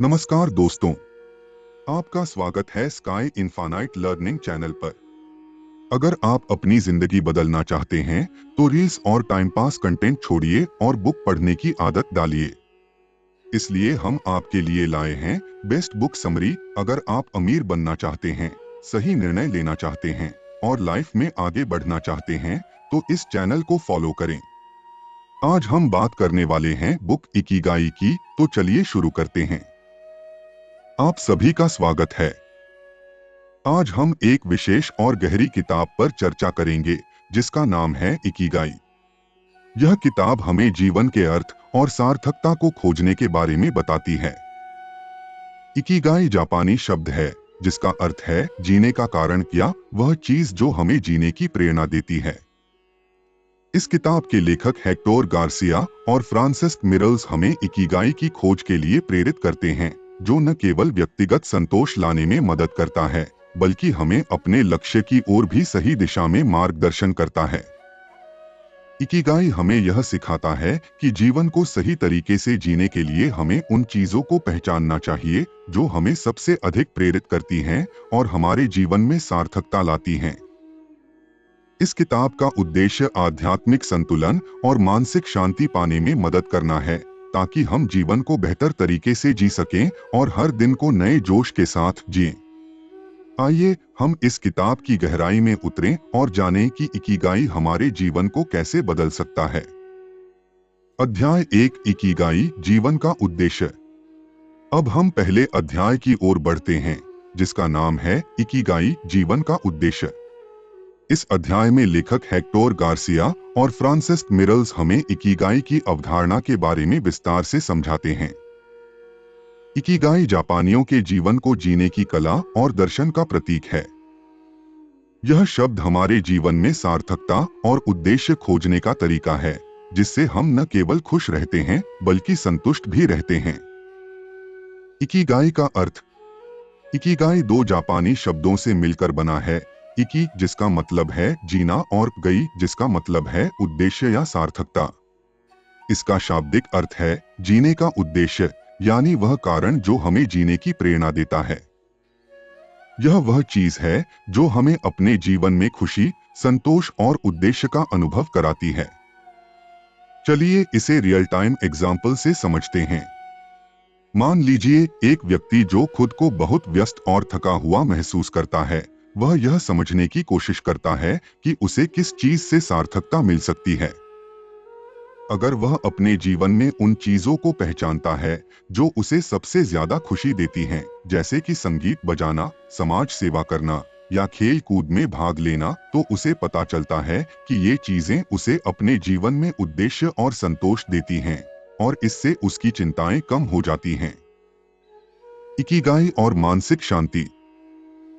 नमस्कार दोस्तों, आपका स्वागत है स्काई इनफानाइट लर्निंग चैनल पर। अगर आप अपनी जिंदगी बदलना चाहते हैं तो रील्स और टाइम पास कंटेंट छोड़िए और बुक पढ़ने की आदत डालिए। इसलिए हम आपके लिए लाए हैं बेस्ट बुक समरी। अगर आप अमीर बनना चाहते हैं, सही निर्णय लेना चाहते हैं और लाइफ में आगे बढ़ना चाहते हैं तो इस चैनल को फॉलो करें। आज हम बात करने वाले हैं बुक इकिगाई की, तो चलिए शुरू करते हैं। आप सभी का स्वागत है। आज हम एक विशेष और गहरी किताब पर चर्चा करेंगे जिसका नाम है इकिगाई। यह किताब हमें जीवन के अर्थ और सार्थकता को खोजने के बारे में बताती है। इकिगाई जापानी शब्द है जिसका अर्थ है जीने का कारण या वह चीज जो हमें जीने की प्रेरणा देती है। इस किताब के लेखक हेक्टोर गार्सिया और फ्रांसिस्क मिरल्स हमें इकिगाई की खोज के लिए प्रेरित करते हैं, जो न केवल व्यक्तिगत संतोष लाने में मदद करता है बल्कि हमें अपने लक्ष्य की ओर भी सही दिशा में मार्गदर्शन करता है। इकिगाई हमें यह सिखाता है कि जीवन को सही तरीके से जीने के लिए हमें उन चीजों को पहचानना चाहिए जो हमें सबसे अधिक प्रेरित करती हैं और हमारे जीवन में सार्थकता लाती हैं। इस किताब का उद्देश्य आध्यात्मिक संतुलन और मानसिक शांति पाने में मदद करना है, ताकि हम जीवन को बेहतर तरीके से जी सकें और हर दिन को नए जोश के साथ जिएं। आइए हम इस किताब की गहराई में उतरें और जानें कि इकिगाई हमारे जीवन को कैसे बदल सकता है। अध्याय 1, इकिगाई जीवन का उद्देश्य। अब हम पहले अध्याय की ओर बढ़ते हैं जिसका नाम है इकिगाई जीवन का उद्देश्य। इस अध्याय में लेखक हेक्टोर गार्सिया और फ्रांसिस्क मिरल्स हमें इकिगाई की अवधारणा के बारे में विस्तार से समझाते हैं। इकिगाई जापानियों के जीवन को जीने की कला और दर्शन का प्रतीक है। यह शब्द हमारे जीवन में सार्थकता और उद्देश्य खोजने का तरीका है, जिससे हम न केवल खुश रहते हैं बल्कि संतुष्ट भी रहते हैं। इकिगाई का अर्थ। इकिगाई दो जापानी शब्दों से मिलकर बना है। इकी जिसका मतलब है जीना और गई जिसका मतलब है उद्देश्य या सार्थकता। इसका शाब्दिक अर्थ है जीने का उद्देश्य, यानी वह कारण जो हमें जीने की प्रेरणा देता है। यह वह चीज है जो हमें अपने जीवन में खुशी, संतोष और उद्देश्य का अनुभव कराती है। चलिए इसे रियल टाइम एग्जाम्पल से समझते हैं। मान लीजिए एक व्यक्ति जो खुद को बहुत व्यस्त और थका हुआ महसूस करता है, वह यह समझने की कोशिश करता है कि उसे किस चीज से सार्थकता मिल सकती है। अगर वह अपने जीवन में उन चीजों को पहचानता है जो उसे सबसे ज्यादा खुशी देती हैं, जैसे कि संगीत बजाना, समाज सेवा करना या खेल कूद में भाग लेना, तो उसे पता चलता है कि ये चीजें उसे अपने जीवन में उद्देश्य और संतोष देती हैं और इससे उसकी चिंताएं कम हो जाती हैं। इकिगाई और मानसिक शांति।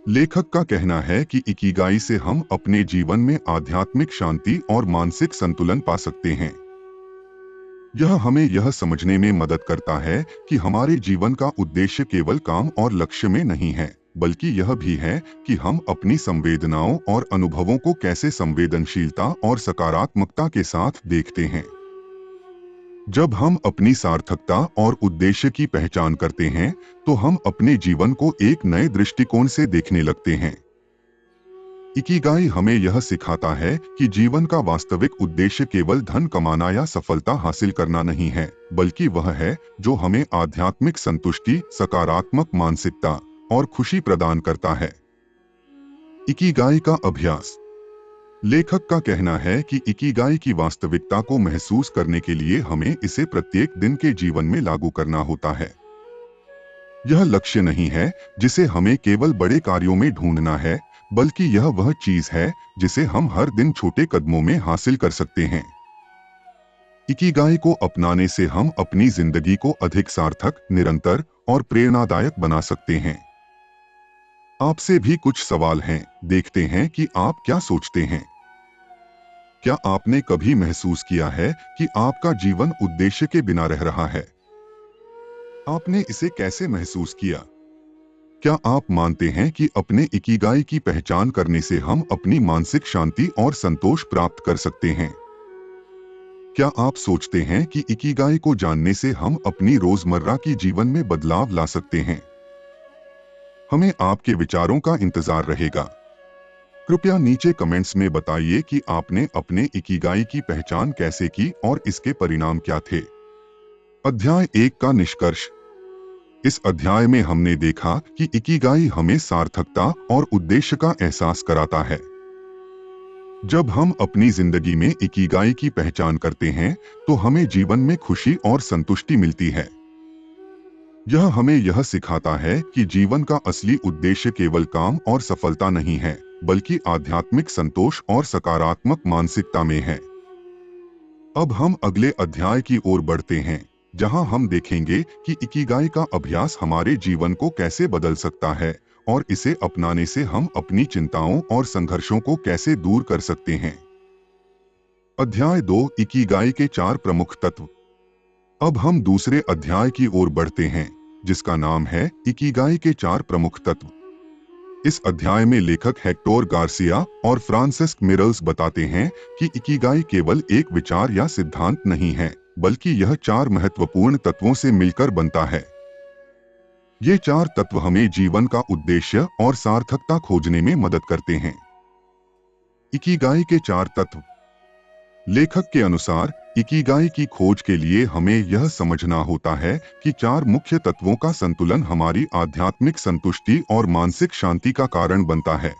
लेखक का कहना है कि इकिगाई से हम अपने जीवन में आध्यात्मिक शांति और मानसिक संतुलन पा सकते हैं। यह हमें यह समझने में मदद करता है कि हमारे जीवन का उद्देश्य केवल काम और लक्ष्य में नहीं है, बल्कि यह भी है कि हम अपनी संवेदनाओं और अनुभवों को कैसे संवेदनशीलता और सकारात्मकता के साथ देखते हैं। जब हम अपनी सार्थकता और उद्देश्य की पहचान करते हैं, तो हम अपने जीवन को एक नए दृष्टिकोण से देखने लगते हैं। इकिगाई हमें यह सिखाता है कि जीवन का वास्तविक उद्देश्य केवल धन कमाना या सफलता हासिल करना नहीं है, बल्कि वह है जो हमें आध्यात्मिक संतुष्टि, सकारात्मक मानसिकता और खुशी प्रदान करता है। इकिगाई का अभ्यास। लेखक का कहना है कि इकिगाई की वास्तविकता को महसूस करने के लिए हमें इसे प्रत्येक दिन के जीवन में लागू करना होता है। यह लक्ष्य नहीं है जिसे हमें केवल बड़े कार्यों में ढूंढना है, बल्कि यह वह चीज है जिसे हम हर दिन छोटे कदमों में हासिल कर सकते हैं। इकिगाई को अपनाने से हम अपनी जिंदगी को अधिक सार्थक, निरंतर और प्रेरणादायक बना सकते हैं। आपसे भी कुछ सवाल हैं, देखते हैं कि आप क्या सोचते हैं। क्या आपने कभी महसूस किया है कि आपका जीवन उद्देश्य के बिना रह रहा है? आपने इसे कैसे महसूस किया? क्या आप मानते हैं कि अपने इकिगाई की पहचान करने से हम अपनी मानसिक शांति और संतोष प्राप्त कर सकते हैं? क्या आप सोचते हैं कि इकिगाई को जानने से हम अपनी रोजमर्रा की जीवन में बदलाव ला सकते हैं? हमें आपके विचारों का इंतजार रहेगा। कृपया नीचे कमेंट्स में बताइए कि आपने अपने इकिगाई की पहचान कैसे की और इसके परिणाम क्या थे। अध्याय 1 का निष्कर्ष। इस अध्याय में हमने देखा कि इकिगाई हमें सार्थकता और उद्देश्य का एहसास कराता है। जब हम अपनी जिंदगी में इकिगाई की पहचान करते हैं, तो हमें जीवन में खुशी और संतुष्टि मिलती है। यह हमें यह सिखाता है कि जीवन का असली उद्देश्य केवल काम और सफलता नहीं है, बल्कि आध्यात्मिक संतोष और सकारात्मक मानसिकता में है। अब हम अगले अध्याय की ओर बढ़ते हैं, जहां हम देखेंगे कि इकिगाई का अभ्यास हमारे जीवन को कैसे बदल सकता है और इसे अपनाने से हम अपनी चिंताओं और संघर्षों को कैसे दूर कर सकते हैं। अध्याय 2, इकिगाई के 4 प्रमुख तत्व। अब हम दूसरे अध्याय की ओर बढ़ते हैं, जिसका नाम है इकिगाई के 4 प्रमुख तत्व। इस अध्याय में लेखक हेक्टोर गार्सिया और फ्रांसिस्क मिरल्स बताते हैं कि इकिगाई केवल एक विचार या सिद्धांत नहीं है, बल्कि यह 4 महत्वपूर्ण तत्वों से मिलकर बनता है। ये 4 तत्व हमें जीवन का उद्देश्य और सार्थकता खोजने में मदद करते हैं। इकिगाई के 4 तत्व। लेखक के अनुसार इकिगाई की खोज के लिए हमें यह समझना होता है कि 4 मुख्य तत्वों का संतुलन हमारी आध्यात्मिक संतुष्टि और मानसिक शांति का कारण बनता है।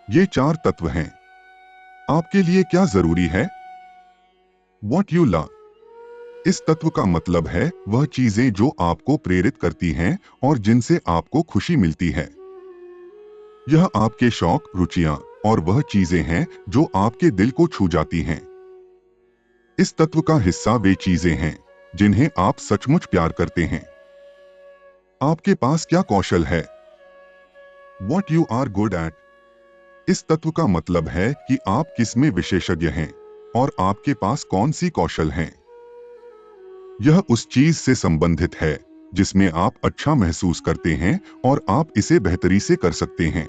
ये 4 तत्व हैं। आपके लिए क्या जरूरी है? What you love। इस तत्व का मतलब है वह चीजें जो आपको प्रेरित करती हैं और जिनसे आपको खुशी मिलती है। यह आपके शौक, रुचियां और वह चीजें हैं जो आपके दिल को छू जाती हैं। इस तत्व का हिस्सा वे चीजें हैं जिन्हें आप सचमुच प्यार करते हैं। आपके पास क्या कौशल है? What you are good at। इस तत्व का मतलब है कि आप किस में विशेषज्ञ हैं और आपके पास कौन सी कौशल हैं। यह उस चीज से संबंधित है जिसमें आप अच्छा महसूस करते हैं और आप इसे बेहतरी से कर सकते हैं।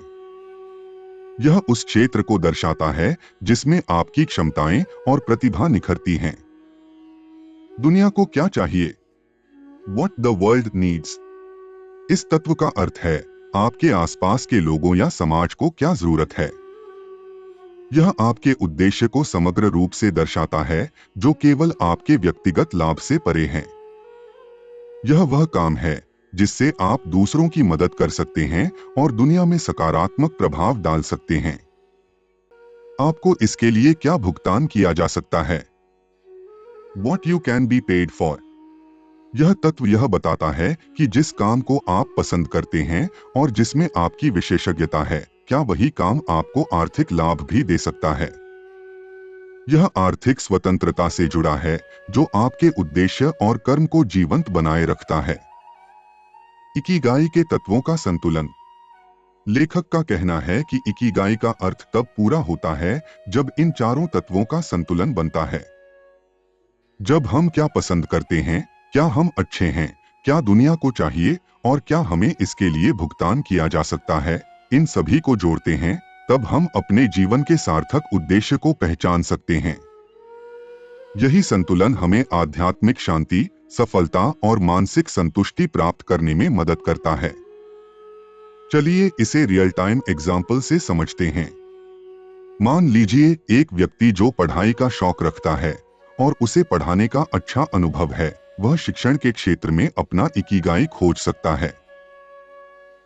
यह उस क्षेत्र को दर्शाता है जिसमें आपकी क्षमताएं और प्रतिभा निखरती हैं। दुनिया को क्या चाहिए? What the world needs। इस तत्व का अर्थ है आपके आसपास के लोगों या समाज को क्या जरूरत है। यह आपके उद्देश्य को समग्र रूप से दर्शाता है जो केवल आपके व्यक्तिगत लाभ से परे हैं। यह वह काम है जिससे आप दूसरों की मदद कर सकते हैं और दुनिया में सकारात्मक प्रभाव डाल सकते हैं। आपको इसके लिए क्या भुगतान किया जा सकता है? What you can be paid for। यह तत्व यह बताता है कि जिस काम को आप पसंद करते हैं और जिसमें आपकी विशेषज्ञता है, क्या वही काम आपको आर्थिक लाभ भी दे सकता है। यह आर्थिक स्वतंत्रता से जुड़ा है जो आपके उद्देश्य और कर्म को जीवंत बनाए रखता है। इकिगाई के तत्वों का संतुलन। लेखक का कहना है कि इकिगाई का अर्थ तब पूरा होता है जब इन चारों तत्वों का संतुलन बनता है। जब हम क्या पसंद करते हैं, क्या हम अच्छे हैं, क्या दुनिया को चाहिए और क्या हमें इसके लिए भुगतान किया जा सकता है, इन सभी को जोड़ते हैं, तब हम अपने जीवन के सार्थक उद्देश्य को पहचान सकते हैं। यही संतुलन हमें आध्यात्मिक शांति, सफलता और मानसिक संतुष्टि प्राप्त करने में मदद करता है। चलिए इसे रियल टाइम एग्जाम्पल से समझते हैं। मान लीजिए एक व्यक्ति जो पढ़ाई का शौक रखता है और उसे पढ़ाने का अच्छा अनुभव है, वह शिक्षण के क्षेत्र में अपना इकिगाई खोज सकता है।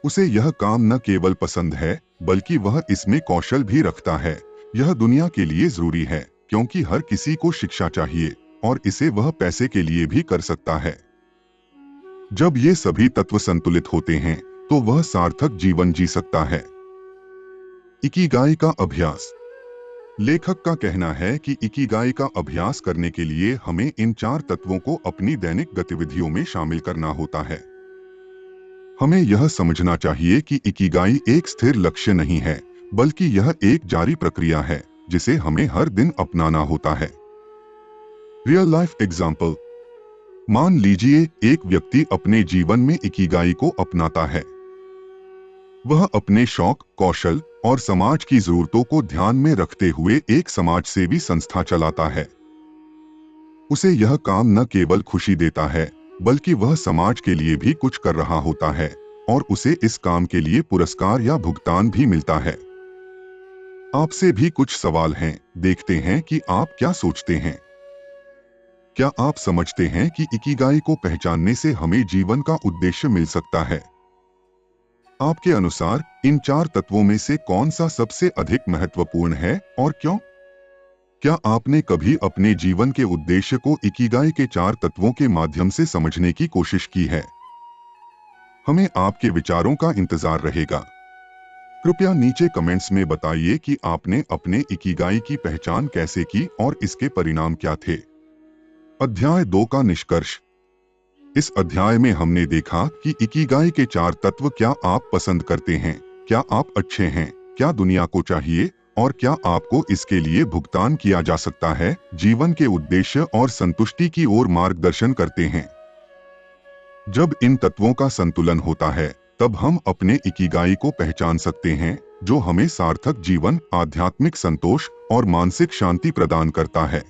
उसे यह काम न केवल पसंद है, बल्कि वह इसमें कौशल भी रखता है। यह दुनिया के लिए जरूरी है क्योंकि हर किसी को शिक्षा चाहिए और इसे वह पैसे के लिए भी कर सकता है। जब ये सभी तत्व संतुलित होते हैं, तो वह सार्थक जीवन जी सकता है। इकिगाई का अभ्यास। लेखक का कहना है कि इकिगाई का अभ्यास करने के लिए हमें इन 4 तत्वों को अपनी दैनिक गतिविधियों में शामिल करना होता है। हमें यह समझना चाहिए कि इकिगाई एक स्थिर लक्ष्य नहीं है, बल्कि यह एक जारी प्रक्रिया है जिसे हमें हर दिन अपनाना होता है। Real life example. मान लीजिए एक व्यक्ति अपने जीवन में इकिगाई को अपनाता है। वह अपने शौक, कौशल और समाज की जरूरतों को ध्यान में रखते हुए एक समाज सेवी संस्था चलाता है। उसे यह काम न केवल खुशी देता है बल्कि वह समाज के लिए भी कुछ कर रहा होता है और उसे इस काम के लिए पुरस्कार या भुगतान भी मिलता है। आपसे भी कुछ सवाल हैं, देखते हैं कि आप क्या सोचते हैं। क्या आप समझते हैं कि इकिगाई को पहचानने से हमें जीवन का उद्देश्य मिल सकता है? आपके अनुसार इन 4 तत्वों में से कौन सा सबसे अधिक महत्वपूर्ण है और क्यों? क्या आपने कभी अपने जीवन के उद्देश्य को इकिगाई के 4 तत्वों के माध्यम से समझने की कोशिश की है? हमें आपके विचारों का इंतजार रहेगा। कृपया नीचे कमेंट्स में बताइए कि आपने अपने इकिगाई की पहचान कैसे की और इसके परिणाम क्या थे। अध्याय 2 का निष्कर्ष। इस अध्याय में हमने देखा कि इकिगाई के 4 तत्व। क्या आप पसंद करते हैं? क्या आप अच्छे हैं? क्या दुनिया को चाहिए? और क्या आपको इसके लिए भुगतान किया जा सकता है? जीवन के उद्देश्य और संतुष्टि की ओर मार्गदर्शन करते हैं। जब इन तत्वों का संतुलन होता है तब हम अपने इकिगाई को पहचान सकते हैं, जो हमें सार्थक जीवन, आध्यात्मिक संतोष और मानसिक शांति प्रदान करता है।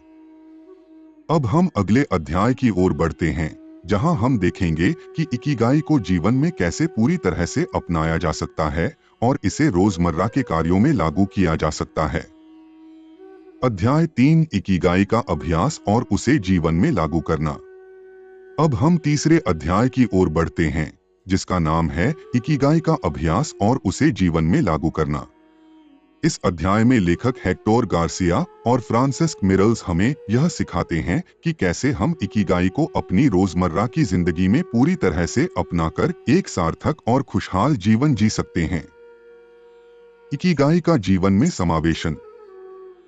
अब हम अगले अध्याय की ओर बढ़ते हैं, जहां हम देखेंगे कि इकिगाई को जीवन में कैसे पूरी तरह से अपनाया जा सकता है और इसे रोजमर्रा के कार्यों में लागू किया जा सकता है। अध्याय 3, इकिगाई का अभ्यास और उसे जीवन में लागू करना। अब हम तीसरे अध्याय की ओर बढ़ते हैं, जिसका नाम है इकिगाई का अभ्यास और उसे जीवन में लागू करना। इस अध्याय में लेखक हेक्टोर गार्सिया और फ्रांसिस्क मिरल्स हमें यह सिखाते हैं कि कैसे हम इकिगाई को अपनी रोजमर्रा की जिंदगी में पूरी तरह से अपनाकर एक सार्थक और खुशहाल जीवन जी सकते हैं। इकिगाई का जीवन में समावेशन।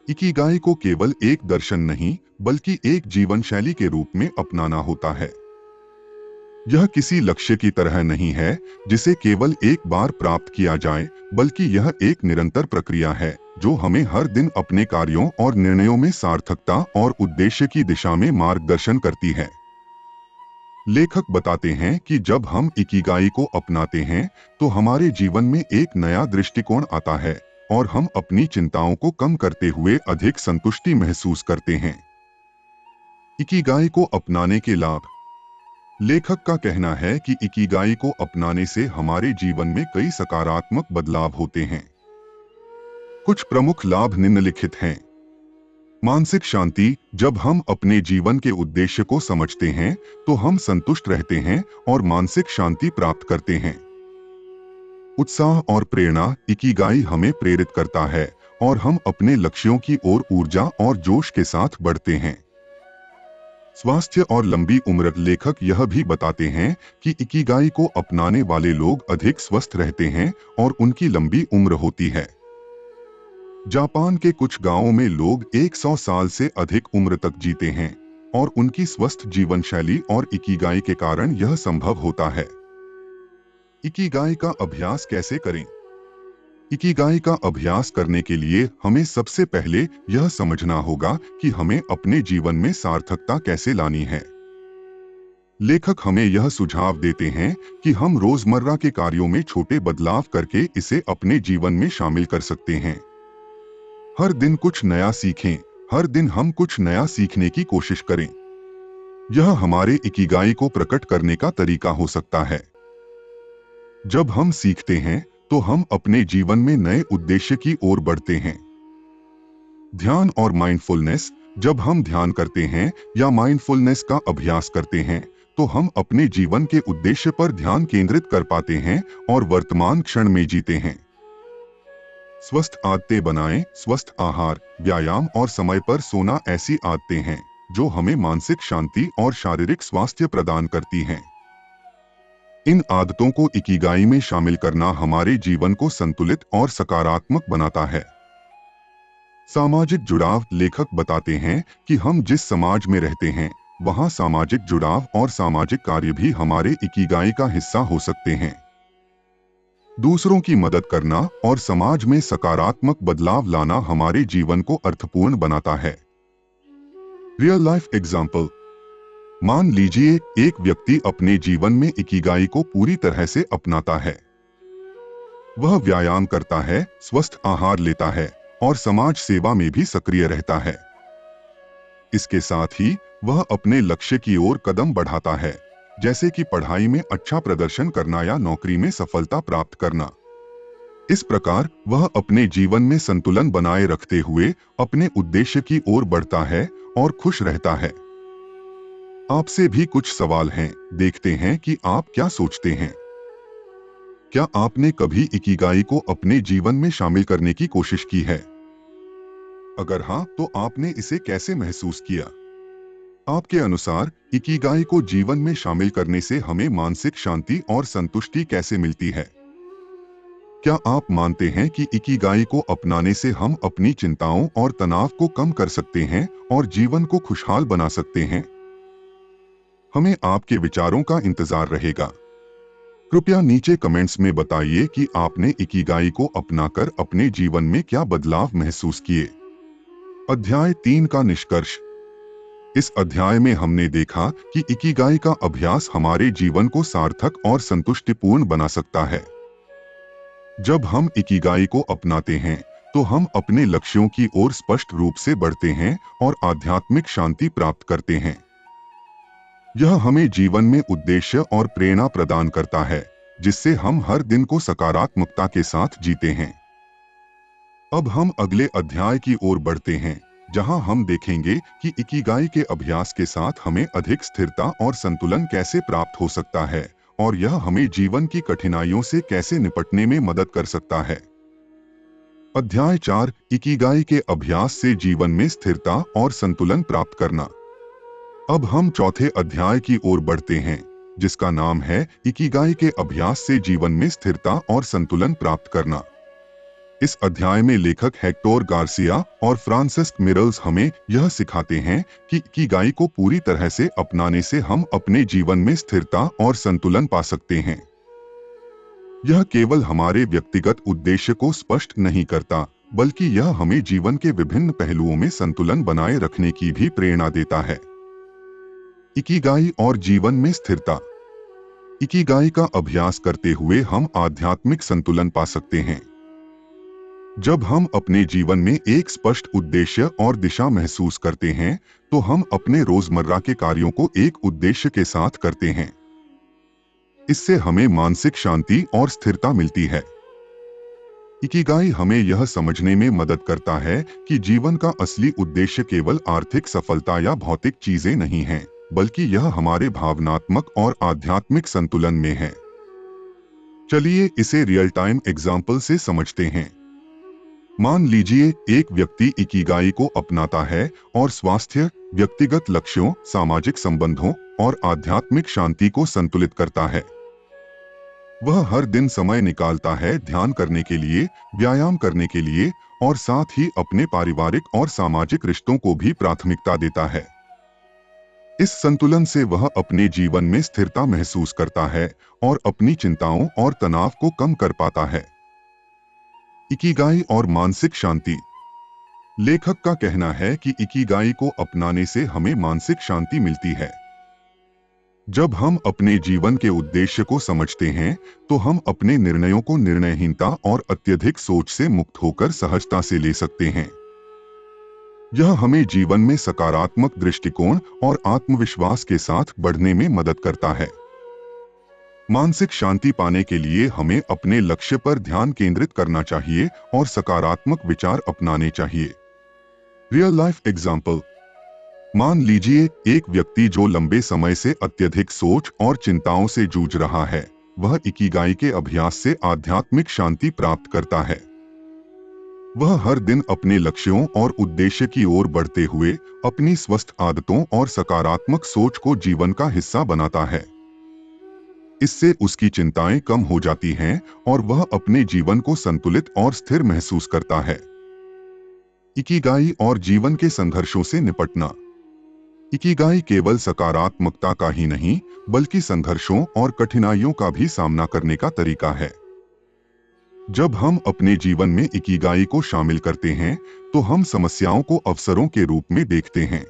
इकिगाई को केवल एक दर्शन नहीं बल्कि एक जीवन शैली के रूप में अपनाना होता है। यह किसी लक्ष्य की तरह नहीं है जिसे केवल एक बार प्राप्त किया जाए, बल्कि यह एक निरंतर प्रक्रिया है जो हमें हर दिन अपने कार्यों और निर्णयों में सार्थकता और उद्देश्य की दिशा में मार्गदर्शन करती है। लेखक बताते हैं कि जब हम इकिगाई को अपनाते हैं तो हमारे जीवन में एक नया दृष्टिकोण आता है और हम अपनी चिंताओं को कम करते हुए अधिक संतुष्टि महसूस करते हैं। इकिगाई को अपनाने के लाभ। लेखक का कहना है कि इकिगाई को अपनाने से हमारे जीवन में कई सकारात्मक बदलाव होते हैं। कुछ प्रमुख लाभ निम्नलिखित हैं। मानसिक शांति। जब हम अपने जीवन के उद्देश्य को समझते हैं तो हम संतुष्ट रहते हैं और मानसिक शांति प्राप्त करते हैं। उत्साह और प्रेरणा। इकिगाई हमें प्रेरित करता है और हम अपने लक्ष्यों की ओर ऊर्जा और जोश के साथ बढ़ते हैं। स्वास्थ्य और लंबी उम्र। लेखक यह भी बताते हैं कि इकिगाई को अपनाने वाले लोग अधिक स्वस्थ रहते हैं और उनकी लंबी उम्र होती है। जापान के कुछ गांवों में लोग 100 साल से अधिक उम्र तक जीते हैं और उनकी स्वस्थ जीवन शैली और इकिगाई के कारण यह संभव होता है। इकिगाई का अभ्यास कैसे करें? इकिगाई का अभ्यास करने के लिए हमें सबसे पहले यह समझना होगा कि हमें अपने जीवन में सार्थकता कैसे लानी है। लेखक हमें यह सुझाव देते हैं कि हम रोजमर्रा के कार्यों में छोटे बदलाव करके इसे अपने जीवन में शामिल कर सकते हैं। हर दिन कुछ नया सीखें। हर दिन हम कुछ नया सीखने की कोशिश करें। यह हमारे इकिगाई को प्रकट करने का तरीका हो सकता है। जब हम सीखते हैं तो हम अपने जीवन में नए उद्देश्य की ओर बढ़ते हैं। ध्यान और माइंडफुलनेस। जब हम ध्यान करते हैं या माइंडफुलनेस का अभ्यास करते हैं तो हम अपने जीवन के उद्देश्य पर ध्यान केंद्रित कर पाते हैं और वर्तमान क्षण में जीते हैं। स्वस्थ आदतें बनाएं। स्वस्थ आहार, व्यायाम और समय पर सोना ऐसी आदतें हैं जो हमें मानसिक शांति और शारीरिक स्वास्थ्य प्रदान करती हैं। इन आदतों को इकिगाई में शामिल करना हमारे जीवन को संतुलित और सकारात्मक बनाता है। सामाजिक जुड़ाव। लेखक बताते हैं कि हम जिस समाज में रहते हैं वहां सामाजिक जुड़ाव और सामाजिक कार्य भी हमारे इकिगाई का हिस्सा हो सकते हैं। दूसरों की मदद करना और समाज में सकारात्मक बदलाव लाना हमारे जीवन को अर्थपूर्ण बनाता है। Real life example. मान लीजिए एक व्यक्ति अपने जीवन में इकिगाई को पूरी तरह से अपनाता है। वह व्यायाम करता है, स्वस्थ आहार लेता है और समाज सेवा में भी सक्रिय रहता है। इसके साथ ही वह अपने लक्ष्य की ओर कदम बढ़ाता है, जैसे कि पढ़ाई में अच्छा प्रदर्शन करना या नौकरी में सफलता प्राप्त करना। इस प्रकार वह अपने जीवन में संतुलन बनाए रखते हुए अपने उद्देश्य की ओर बढ़ता है और खुश रहता है। आपसे भी कुछ सवाल हैं, देखते हैं कि आप क्या सोचते हैं। क्या आपने कभी इकिगाई को अपने जीवन में शामिल करने की कोशिश की है? अगर हाँ, तो आपने इसे कैसे महसूस किया? आपके अनुसार इकिगाई को जीवन में शामिल करने से हमें मानसिक शांति और संतुष्टि कैसे मिलती है? क्या आप मानते हैं कि इकिगाई को अपनाने से हम अपनी चिंताओं और तनाव को कम कर सकते हैं और जीवन को खुशहाल बना सकते हैं? हमें आपके विचारों का इंतजार रहेगा। कृपया नीचे कमेंट्स में बताइए कि आपने इकिगाई को अपनाकर अपने जीवन में क्या बदलाव महसूस किए। अध्याय 3 का निष्कर्ष। इस अध्याय में हमने देखा कि इकिगाई का अभ्यास हमारे जीवन को सार्थक और संतुष्टिपूर्ण बना सकता है। जब हम इकिगाई को अपनाते हैं, तो हम अपने लक्ष्यों की ओर स्पष्ट रूप से बढ़ते हैं और आध्यात्मिक शांति प्राप्त करते हैं। यह हमें जीवन में उद्देश्य और प्रेरणा प्रदान करता है, जिससे हम हर दिन को सकारात्मकता के साथ जीते हैं। अब हम अगले अध्याय की ओर बढ़ते हैं, जहां हम देखेंगे कि इकिगाई के अभ्यास के साथ हमें अधिक स्थिरता और संतुलन कैसे प्राप्त हो सकता है और यह हमें जीवन की कठिनाइयों से कैसे निपटने में मदद कर सकता है। अध्याय 4, इकिगाई के अभ्यास से जीवन में स्थिरता और संतुलन प्राप्त करना। अब हम चौथे अध्याय की ओर बढ़ते हैं, जिसका नाम है इकिगाई के अभ्यास से जीवन में स्थिरता और संतुलन प्राप्त करना। इस अध्याय में लेखक हेक्टोर गार्सिया और फ्रांसिस्क मिरल्स हमें यह सिखाते हैं कि इकिगाई को पूरी तरह से अपनाने से हम अपने जीवन में स्थिरता और संतुलन पा सकते हैं। यह केवल हमारे व्यक्तिगत उद्देश्य को स्पष्ट नहीं करता, बल्कि यह हमें जीवन के विभिन्न पहलुओं में संतुलन बनाए रखने की भी प्रेरणा देता है। इकिगाई और जीवन में स्थिरता। इकिगाई का अभ्यास करते हुए हम आध्यात्मिक संतुलन पा सकते हैं। जब हम अपने जीवन में एक स्पष्ट उद्देश्य और दिशा महसूस करते हैं, तो हम अपने रोजमर्रा के कार्यों को एक उद्देश्य के साथ करते हैं। इससे हमें मानसिक शांति और स्थिरता मिलती है। इकिगाई हमें यह समझने में मदद करता है कि जीवन का असली उद्देश्य केवल आर्थिक सफलता या भौतिक चीजें नहीं हैं, बल्कि यह हमारे भावनात्मक और आध्यात्मिक संतुलन में है। चलिए इसे रियल टाइम एग्जाम्पल से समझते हैं। मान लीजिए एक व्यक्ति इकिगाई को अपनाता है और स्वास्थ्य, व्यक्तिगत लक्ष्यों, सामाजिक संबंधों और आध्यात्मिक शांति को संतुलित करता है। वह हर दिन समय निकालता है ध्यान करने के लिए, व्यायाम करने के लिए और साथ ही अपने पारिवारिक और सामाजिक रिश्तों को भी प्राथमिकता देता है। इस संतुलन से वह अपने जीवन में स्थिरता महसूस करता है और अपनी चिंताओं और तनाव को कम कर पाता है। इकिगाई और मानसिक शांति। लेखक का कहना है कि इकिगाई को अपनाने से हमें मानसिक शांति मिलती है। जब हम अपने जीवन के उद्देश्य को समझते हैं, तो हम अपने निर्णयों को निर्णयहीनता और अत्यधिक सोच से मुक्त होकर सहजता से ले सकते हैं। यह हमें जीवन में सकारात्मक दृष्टिकोण और आत्मविश्वास के साथ बढ़ने में मदद करता है। मानसिक शांति पाने के लिए हमें अपने लक्ष्य पर ध्यान केंद्रित करना चाहिए और सकारात्मक विचार अपनाने चाहिए। Real life example. मान लीजिए एक व्यक्ति जो लंबे समय से अत्यधिक सोच और चिंताओं से जूझ रहा है, वह इकिगाई के अभ्यास से आध्यात्मिक शांति प्राप्त करता है। वह हर दिन अपने लक्ष्यों और उद्देश्य की ओर बढ़ते हुए अपनी स्वस्थ आदतों और सकारात्मक सोच को जीवन का हिस्सा बनाता है। इससे उसकी चिंताएं कम हो जाती हैं और वह अपने जीवन को संतुलित और स्थिर महसूस करता है। इकिगाई और जीवन के संघर्षों से निपटना। इकिगाई केवल सकारात्मकता का ही नहीं, बल्कि संघर्षों और कठिनाइयों का भी सामना करने का तरीका है। जब हम अपने जीवन में इकिगाई को शामिल करते हैं, तो हम समस्याओं को अवसरों के रूप में देखते हैं।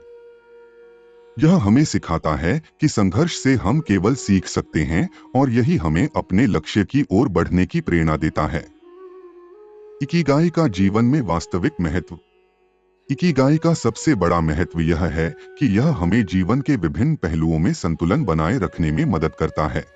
यह हमें सिखाता है कि संघर्ष से हम केवल सीख सकते हैं और यही हमें अपने लक्ष्य की ओर बढ़ने की प्रेरणा देता है। इकिगाई का जीवन में वास्तविक महत्व। इकिगाई का सबसे बड़ा महत्व यह है कि यह हमें जीवन के विभिन्न पहलुओं में संतुलन बनाए रखने में मदद करता है।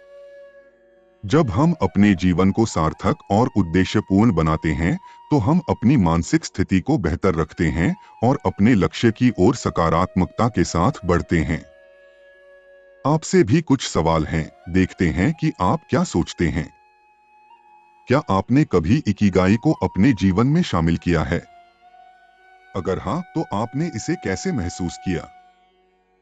जब हम अपने जीवन को सार्थक और उद्देश्यपूर्ण बनाते हैं, तो हम अपनी मानसिक स्थिति को बेहतर रखते हैं और अपने लक्ष्य की ओर सकारात्मकता के साथ बढ़ते हैं। आपसे भी कुछ सवाल हैं, देखते हैं कि आप क्या सोचते हैं। क्या आपने कभी इकिगाई को अपने जीवन में शामिल किया है? अगर हाँ, तो आपने इसे कैसे महसूस किया?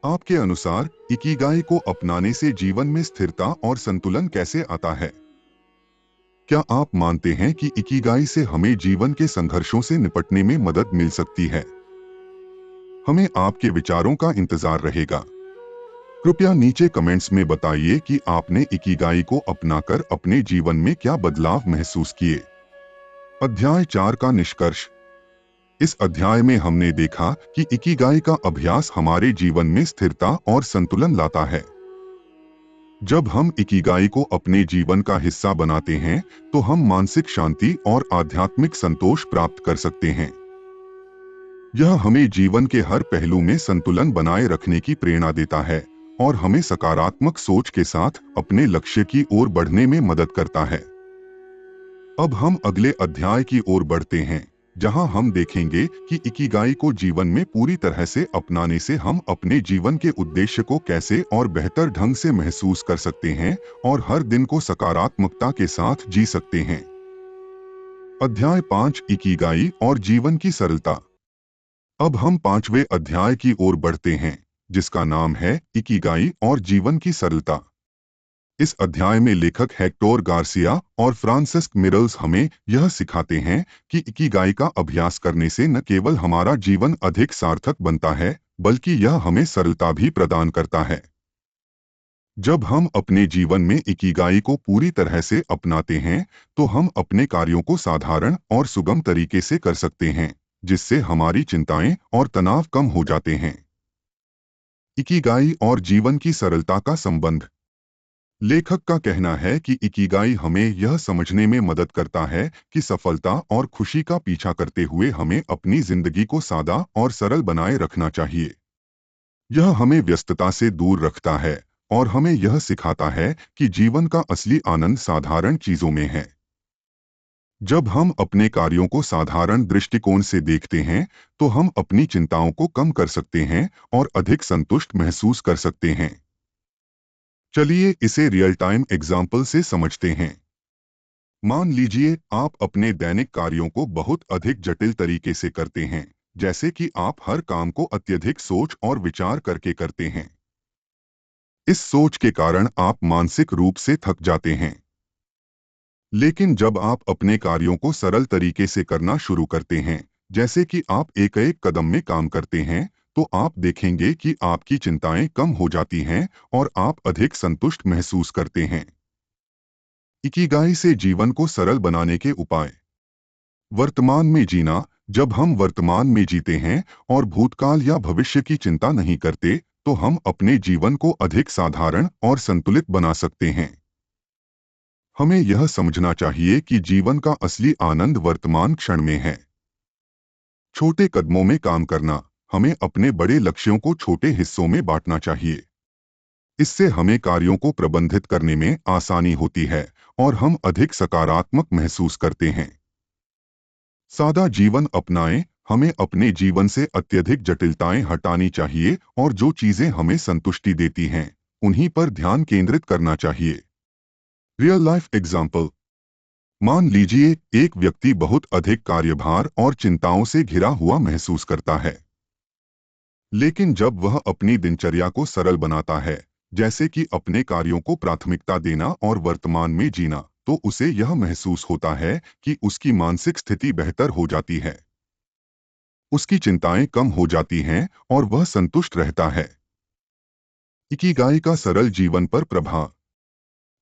आपके अनुसार इकिगाई को अपनाने से जीवन में स्थिरता और संतुलन कैसे आता है? क्या आप मानते हैं कि इकिगाई से हमें जीवन के संघर्षों से निपटने में मदद मिल सकती है? हमें आपके विचारों का इंतजार रहेगा। कृपया नीचे कमेंट्स में बताइए कि आपने इकिगाई को अपनाकर अपने जीवन में क्या बदलाव महसूस किए। अध्याय 4 का निष्कर्ष। इस अध्याय में हमने देखा कि इकिगाई का अभ्यास हमारे जीवन में स्थिरता और संतुलन लाता है। जब हम इकिगाई को अपने जीवन का हिस्सा बनाते हैं, तो हम मानसिक शांति और आध्यात्मिक संतोष प्राप्त कर सकते हैं। यह हमें जीवन के हर पहलू में संतुलन बनाए रखने की प्रेरणा देता है और हमें सकारात्मक सोच के साथ अपने लक्ष्य की ओर बढ़ने में मदद करता है। अब हम अगले अध्याय की ओर बढ़ते हैं, जहां हम देखेंगे कि इकिगाई को जीवन में पूरी तरह से अपनाने से हम अपने जीवन के उद्देश्य को कैसे और बेहतर ढंग से महसूस कर सकते हैं और हर दिन को सकारात्मकता के साथ जी सकते हैं। अध्याय 5, इकिगाई और जीवन की सरलता। अब हम 5वें अध्याय की ओर बढ़ते हैं, जिसका नाम है इकिगाई और जीवन की सरलता। इस अध्याय में लेखक हेक्टोर गार्सिया और फ्रांसिस्क मिरल्स हमें यह सिखाते हैं कि इकिगाई का अभ्यास करने से न केवल हमारा जीवन अधिक सार्थक बनता है, बल्कि यह हमें सरलता भी प्रदान करता है। जब हम अपने जीवन में इकिगाई को पूरी तरह से अपनाते हैं, तो हम अपने कार्यों को साधारण और सुगम तरीके से कर सकते हैं, जिससे हमारी चिंताएं और तनाव कम हो जाते हैं। इकिगाई और जीवन की सरलता का संबंध। लेखक का कहना है कि इकिगाई हमें यह समझने में मदद करता है कि सफलता और खुशी का पीछा करते हुए हमें अपनी जिंदगी को सादा और सरल बनाए रखना चाहिए। यह हमें व्यस्तता से दूर रखता है और हमें यह सिखाता है कि जीवन का असली आनंद साधारण चीजों में है। जब हम अपने कार्यों को साधारण दृष्टिकोण से देखते हैं, तो हम अपनी चिंताओं को कम कर सकते हैं और अधिक संतुष्ट महसूस कर सकते हैं। चलिए इसे रियल टाइम एग्जाम्पल से समझते हैं। मान लीजिए आप अपने दैनिक कार्यों को बहुत अधिक जटिल तरीके से करते हैं, जैसे कि आप हर काम को अत्यधिक सोच और विचार करके करते हैं। इस सोच के कारण आप मानसिक रूप से थक जाते हैं। लेकिन जब आप अपने कार्यों को सरल तरीके से करना शुरू करते हैं, जैसे कि आप एक एक कदम में काम करते हैं, तो आप देखेंगे कि आपकी चिंताएं कम हो जाती हैं और आप अधिक संतुष्ट महसूस करते हैं। इकिगाई से जीवन को सरल बनाने के उपाय। वर्तमान में जीना। जब हम वर्तमान में जीते हैं और भूतकाल या भविष्य की चिंता नहीं करते, तो हम अपने जीवन को अधिक साधारण और संतुलित बना सकते हैं। हमें यह समझना चाहिए कि जीवन का असली आनंद वर्तमान क्षण में है। छोटे कदमों में काम करना। हमें अपने बड़े लक्ष्यों को छोटे हिस्सों में बांटना चाहिए। इससे हमें कार्यों को प्रबंधित करने में आसानी होती है और हम अधिक सकारात्मक महसूस करते हैं। सादा जीवन अपनाएं। हमें अपने जीवन से अत्यधिक जटिलताएं हटानी चाहिए और जो चीजें हमें संतुष्टि देती हैं, उन्हीं पर ध्यान केंद्रित करना चाहिए। Real life example. मान लीजिए एक व्यक्ति बहुत अधिक कार्यभार और चिंताओं से घिरा हुआ महसूस करता है। लेकिन जब वह अपनी दिनचर्या को सरल बनाता है, जैसे कि अपने कार्यों को प्राथमिकता देना और वर्तमान में जीना, तो उसे यह महसूस होता है कि उसकी मानसिक स्थिति बेहतर हो जाती है। उसकी चिंताएं कम हो जाती हैं और वह संतुष्ट रहता है। इकिगाई का सरल जीवन पर प्रभाव।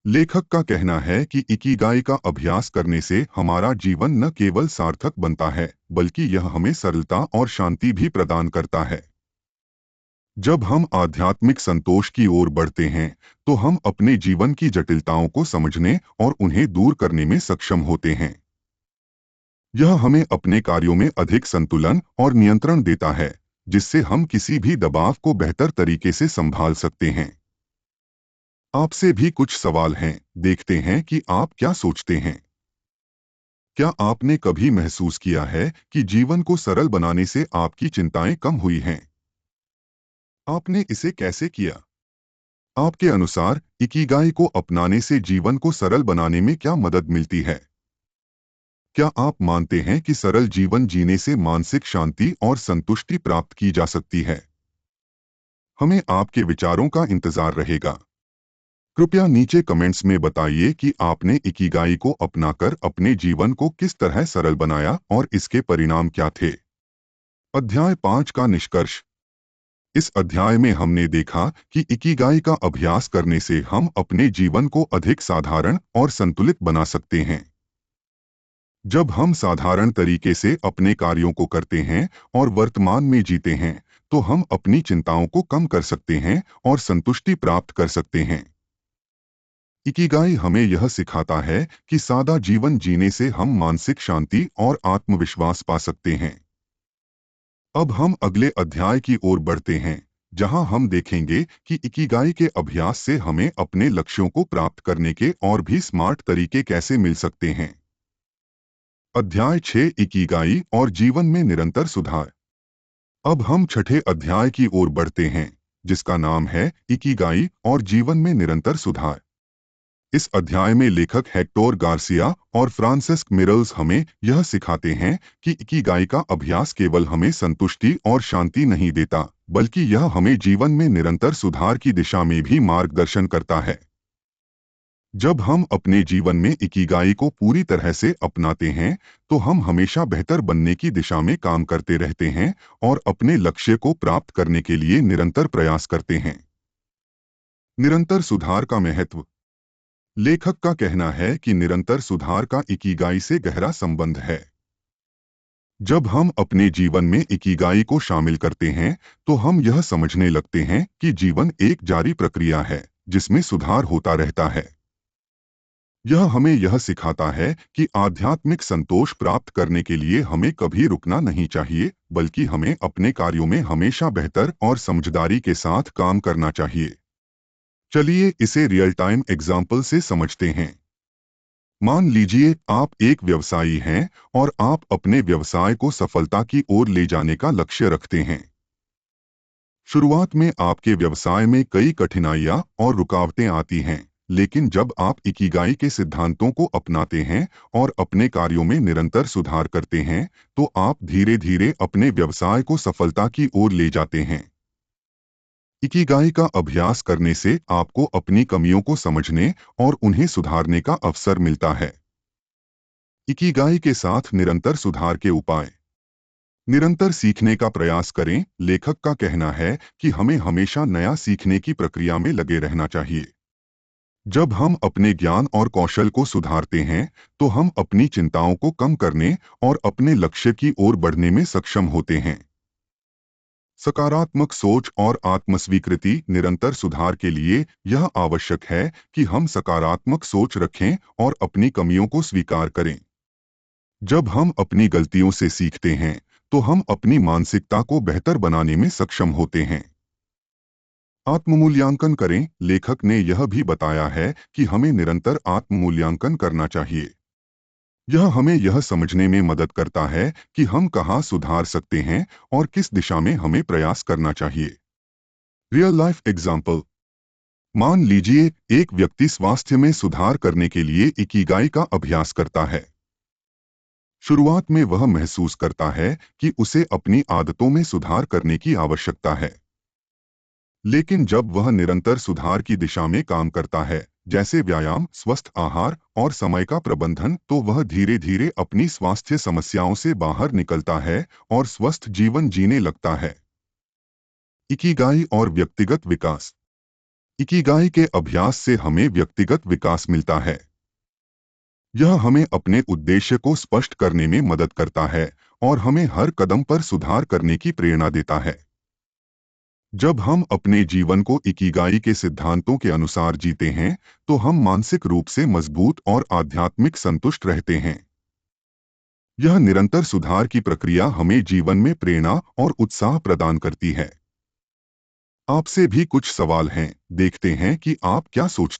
लेखक का कहना है कि इकिगाई का अभ्यास करने से हमारा जीवन न केवल सार्थक बनता है, बल्कि यह हमें सरलता और शांति भी प्रदान करता है। जब हम आध्यात्मिक संतोष की ओर बढ़ते हैं, तो हम अपने जीवन की जटिलताओं को समझने और उन्हें दूर करने में सक्षम होते हैं। यह हमें अपने कार्यों में अधिक संतुलन और नियंत्रण देता है, जिससे हम किसी भी दबाव को बेहतर तरीके से संभाल सकते हैं। आपसे भी कुछ सवाल हैं, देखते हैं कि आप क्या सोचते हैं। क्या आपने कभी महसूस किया है कि जीवन को सरल बनाने से आपकी चिंताएं कम हुई हैं? आपने इसे कैसे किया? आपके अनुसार इकिगाई को अपनाने से जीवन को सरल बनाने में क्या मदद मिलती है? क्या आप मानते हैं कि सरल जीवन जीने से मानसिक शांति और संतुष्टि प्राप्त की जा सकती है? हमें आपके विचारों का इंतजार रहेगा। कृपया नीचे कमेंट्स में बताइए कि आपने इकिगाई को अपनाकर अपने जीवन को किस तरह सरल बनाया और इसके परिणाम क्या थे। अध्याय 5 का निष्कर्ष। इस अध्याय में हमने देखा कि इकिगाई का अभ्यास करने से हम अपने जीवन को अधिक साधारण और संतुलित बना सकते हैं। जब हम साधारण तरीके से अपने कार्यों को करते हैं और वर्तमान में जीते हैं, तो हम अपनी चिंताओं को कम कर सकते हैं और संतुष्टि प्राप्त कर सकते हैं। इकिगाई हमें यह सिखाता है कि सादा जीवन जीने से हम मानसिक शांति और आत्मविश्वास पा सकते हैं। अब हम अगले अध्याय की ओर बढ़ते हैं, जहां हम देखेंगे कि इकिगाई के अभ्यास से हमें अपने लक्ष्यों को प्राप्त करने के और भी स्मार्ट तरीके कैसे मिल सकते हैं। अध्याय 6 इकिगाई और जीवन में निरंतर सुधार। अब हम छठे अध्याय की ओर बढ़ते हैं, जिसका नाम है इकिगाई और जीवन में निरंतर सुधार। इस अध्याय में लेखक हेक्टोर गार्सिया और फ्रांसिस्क मिरल्स हमें यह सिखाते हैं कि इकिगाई का अभ्यास केवल हमें संतुष्टि और शांति नहीं देता, बल्कि यह हमें जीवन में निरंतर सुधार की दिशा में भी मार्गदर्शन करता है। जब हम अपने जीवन में इकिगाई को पूरी तरह से अपनाते हैं, तो हम हमेशा बेहतर बनने की दिशा में काम करते रहते हैं और अपने लक्ष्य को प्राप्त करने के लिए निरंतर प्रयास करते हैं। निरंतर सुधार का महत्व। लेखक का कहना है कि निरंतर सुधार का इकिगाई से गहरा संबंध है। जब हम अपने जीवन में इकिगाई को शामिल करते हैं, तो हम यह समझने लगते हैं कि जीवन एक जारी प्रक्रिया है, जिसमें सुधार होता रहता है। यह हमें यह सिखाता है कि आध्यात्मिक संतोष प्राप्त करने के लिए हमें कभी रुकना नहीं चाहिए, बल्कि हमें अपने कार्यों में हमेशा बेहतर और समझदारी के साथ काम करना चाहिए। चलिए इसे रियल टाइम एग्जाम्पल से समझते हैं। मान लीजिए आप एक व्यवसायी हैं और आप अपने व्यवसाय को सफलता की ओर ले जाने का लक्ष्य रखते हैं। शुरुआत में आपके व्यवसाय में कई कठिनाइयां और रुकावटें आती हैं, लेकिन जब आप इकिगाई के सिद्धांतों को अपनाते हैं और अपने कार्यों में निरंतर सुधार करते हैं, तो आप धीरे धीरे अपने व्यवसाय को सफलता की ओर ले जाते हैं। इकिगाई का अभ्यास करने से आपको अपनी कमियों को समझने और उन्हें सुधारने का अवसर मिलता है। इकिगाई के साथ निरंतर सुधार के उपाय। निरंतर सीखने का प्रयास करें। लेखक का कहना है कि हमें हमेशा नया सीखने की प्रक्रिया में लगे रहना चाहिए। जब हम अपने ज्ञान और कौशल को सुधारते हैं, तो हम अपनी चिंताओं को कम करने और अपने लक्ष्य की ओर बढ़ने में सक्षम होते हैं। सकारात्मक सोच और आत्मस्वीकृति। निरंतर सुधार के लिए यह आवश्यक है कि हम सकारात्मक सोच रखें और अपनी कमियों को स्वीकार करें। जब हम अपनी गलतियों से सीखते हैं, तो हम अपनी मानसिकता को बेहतर बनाने में सक्षम होते हैं। आत्ममूल्यांकन करें। लेखक ने यह भी बताया है कि हमें निरंतर आत्ममूल्यांकन करना चाहिए। यह हमें यह समझने में मदद करता है कि हम कहाँ सुधार सकते हैं और किस दिशा में हमें प्रयास करना चाहिए। Real life example. मान लीजिए एक व्यक्ति स्वास्थ्य में सुधार करने के लिए इकिगाई का अभ्यास करता है। शुरुआत में वह महसूस करता है कि उसे अपनी आदतों में सुधार करने की आवश्यकता है। लेकिन जब वह निरंतर सुधार की दिशा में काम करता है, जैसे व्यायाम, स्वस्थ आहार और समय का प्रबंधन, तो वह धीरे धीरे अपनी स्वास्थ्य समस्याओं से बाहर निकलता है और स्वस्थ जीवन जीने लगता है। इकिगाई और व्यक्तिगत विकास। इकिगाई के अभ्यास से हमें व्यक्तिगत विकास मिलता है। यह हमें अपने उद्देश्य को स्पष्ट करने में मदद करता है और हमें हर कदम पर सुधार करने की प्रेरणा देता है। जब हम अपने जीवन को इकिगाई के सिद्धांतों के अनुसार जीते हैं, तो हम मानसिक रूप से मजबूत और आध्यात्मिक संतुष्ट रहते हैं। यह निरंतर सुधार की प्रक्रिया हमें जीवन में प्रेरणा और उत्साह प्रदान करती है। आपसे भी कुछ सवाल हैं, देखते हैं कि आप क्या सोचते हैं।